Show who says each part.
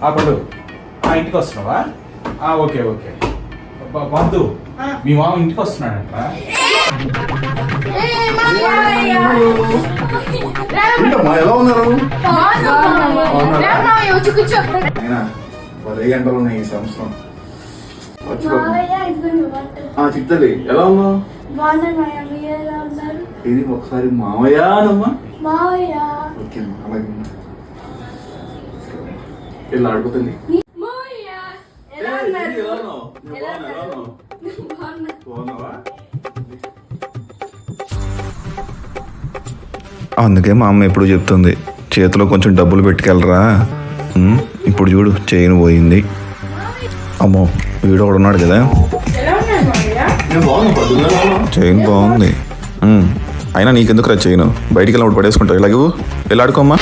Speaker 1: పడు. ఇంటికి వస్తున్నావా? Okay okay. వద్దు, మీ మామ ఇంటికి వస్తున్నాడంట.
Speaker 2: ఎలా ఉన్నారు? పదే గంటలు ఉన్నాయి ఈ సంవత్సరం. చిత్తలి ఎలా ఉన్నావు? ఇది ఒకసారి మావయ్యానమ్మా. ఓకే అలాగే వెళ్ళి ఆడుకోతుంది.
Speaker 3: అందుకే మా అమ్మ ఎప్పుడు చెప్తుంది, చేతిలో కొంచెం డబ్బులు పెట్టుకెళ్ళరా. ఇప్పుడు చూడు చైన్ పోయింది. అమ్మో వీడు ఒకడు ఉన్నాడు కదా, చైన్ బాగుంది. అయినా నీకెందుకు రా చైన్? బయటికి వెళ్ళినప్పుడు పడేసుకుంటావు. ఇలాగే వెళ్ళాడుకోమ్మా.